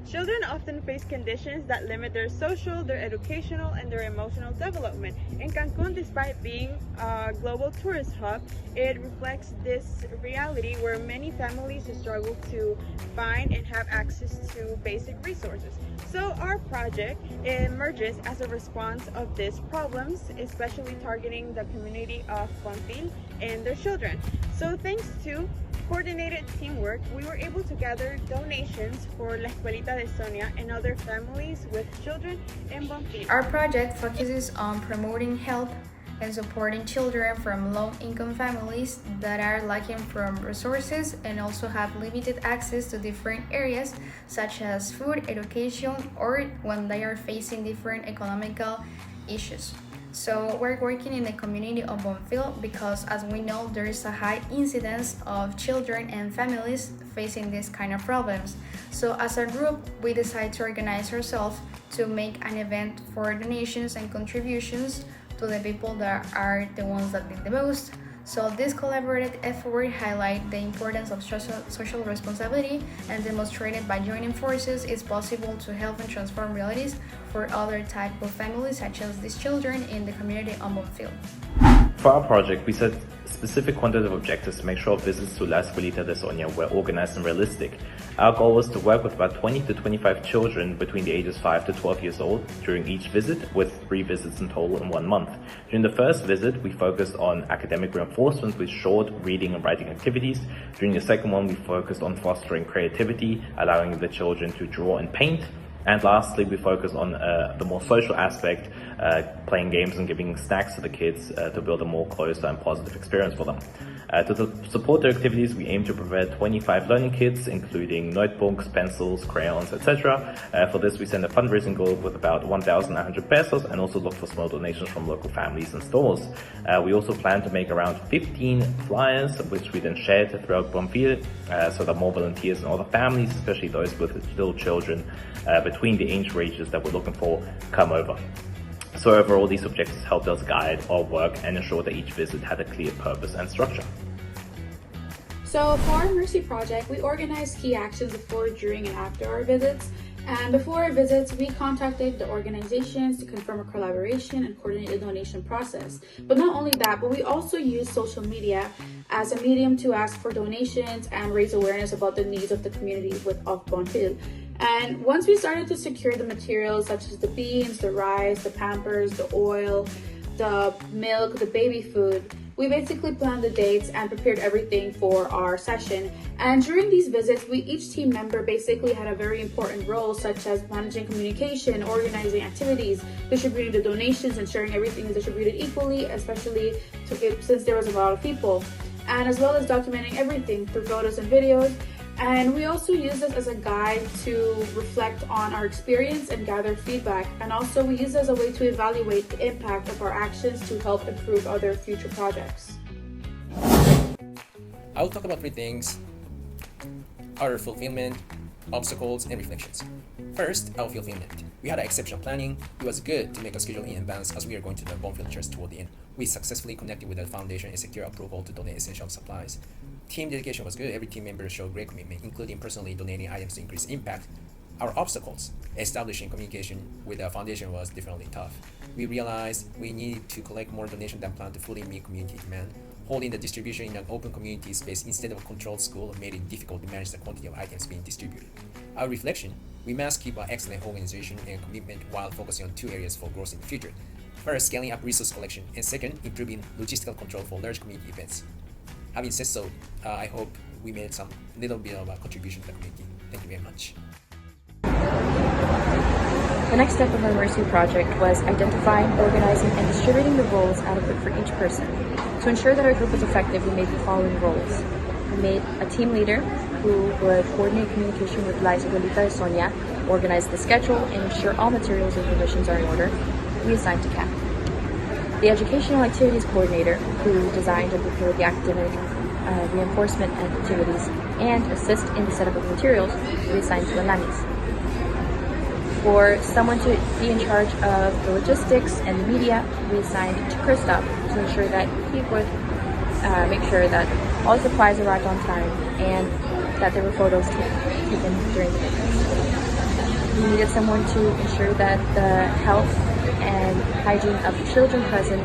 Children often face conditions that limit their social, their educational, and their emotional development. In Cancun, despite being a global tourist hub, it reflects this reality where many families struggle to find and have access to basic resources. So our project emerges as a response of these problems, especially targeting the community of Bonfil and their children. So thanks to coordinated teamwork, we were able to gather donations for La Escuelita de Sonia and other families with children in Bonfil. Our project focuses on promoting health and supporting children from low-income families that are lacking from resources and also have limited access to different areas such as food, education, or when they are facing different economical issues. So we're working in the community of Bonfil because, as we know, there is a high incidence of children and families facing these kind of problems. So as a group, we decided to organize ourselves to make an event for donations and contributions to the people that are the ones that need the most. So this collaborative effort highlights the importance of social responsibility and demonstrated by joining forces it's possible to help and transform realities for other types of families such as these children in the community of Bonfil. For our project, we set specific quantitative objectives to make sure visits to La Escuelita de Sonia were organized and realistic. Our goal was to work with about 20 to 25 children between the ages 5 to 12 years old during each visit, with 3 visits in total in 1 month. During the first visit, we focused on academic reinforcement with short reading and writing activities. During the second one, we focused on fostering creativity, allowing the children to draw and paint. And lastly, we focus on the more social aspect, playing games and giving snacks to the kids to build a more closer and positive experience for them. To support their activities, we aim to provide 25 learning kits, including notebooks, pencils, crayons, etc. For this, we send a fundraising goal with about 1,900 pesos and also look for small donations from local families and stores. We also plan to make around 15 flyers, which we then share throughout Bonfil, so that more volunteers and other families, especially those with little children between the age ranges that we're looking for, come over. So overall, these objectives helped us guide our work and ensure that each visit had a clear purpose and structure. So for our Mercy project, we organized key actions before, during, and after our visits. And before our visits, we contacted the organizations to confirm a collaboration and coordinate the donation process. But not only that, but we also used social media as a medium to ask for donations and raise awareness about the needs of the community of Bonfil. And once we started to secure the materials such as the beans, the rice, the Pampers, the oil, the milk, the baby food, we basically planned the dates and prepared everything for our session. And during these visits, each team member basically had a very important role, such as managing communication, organizing activities, distributing the donations, and ensuring everything is distributed equally, especially since there was a lot of people, and as well as documenting everything through photos and videos. And we also use this as a guide to reflect on our experience and gather feedback. And also we use it as a way to evaluate the impact of our actions to help improve other future projects. I will talk about 3 things: our fulfillment, obstacles, and reflections. First, our fulfillment. We had exceptional planning. It was good to make a schedule in advance as we are going to the Bonfil Church toward the end. We successfully connected with the foundation and secured approval to donate essential supplies. Team dedication was good. Every team member showed great commitment, including personally donating items to increase impact. Our obstacles: establishing communication with the foundation was definitely tough. We realized we needed to collect more donations than planned to fully meet community demand. Holding the distribution in an open community space instead of a controlled school made it difficult to manage the quantity of items being distributed. Our reflection: we must keep our excellent organization and commitment while focusing on 2 areas for growth in the future. First, scaling up resource collection, and second, improving logistical control for large community events. Having said so, I hope we made some little bit of a contribution to the community. Thank you very much. The next step of our Mercy project was identifying, organizing, and distributing the roles adequate for each person. To ensure that our group was effective, we made the following roles. We made a team leader who would coordinate communication with La Escuelita de Sonia, organize the schedule, and ensure all materials and provisions are in order. We assigned to Kat. The educational activities coordinator, who designed and prepared the academic reinforcement activities and assist in the setup of materials, we assigned to Alanis. For someone to be in charge of the logistics and the media, we assigned to Christof to ensure that he would make sure that all supplies arrived on time and that there were photos taken. taken during the picnics. We needed someone to ensure that the health and hygiene of the children present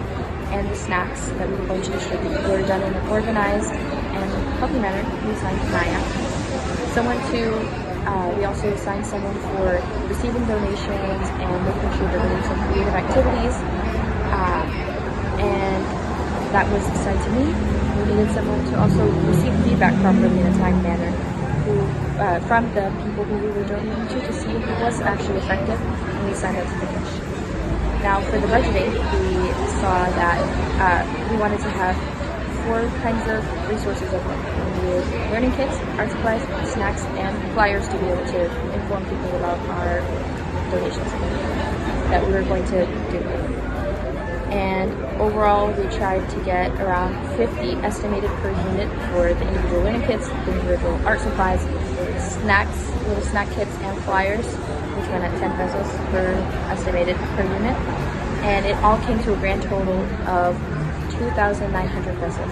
and the snacks that we were going to distribute were done in an organized and healthy manner. We assigned Maya. We also assigned someone for receiving donations and making sure they're doing some creative activities. And that was assigned to me. We needed someone to also receive feedback properly in a timely manner from the people who we were donating to see if it was actually effective, and we assigned that to Takeshi. Now for the budgeting, we saw that we wanted to have 4 kinds of resources available. We needed learning kits, art supplies, snacks, and flyers to be able to inform people about our donations that we were going to do. And overall, we tried to get around 50 estimated per unit for the individual learning kits, the individual art supplies, snacks, little snack kits, and flyers, which went at 10 pesos per estimated per unit. And it all came to a grand total of 2,900 pesos,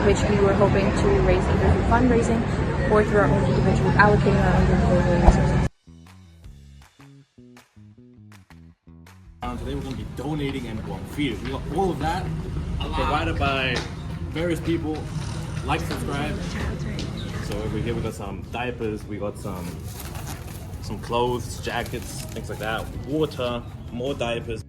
which we were hoping to raise either through fundraising or through our own individual, allocating our own individual resources. Today we're going to be donating and feeders. We got all of that provided by various people. Like, subscribe. So over here we got some diapers, we got some clothes, jackets, things like that. Water, more diapers,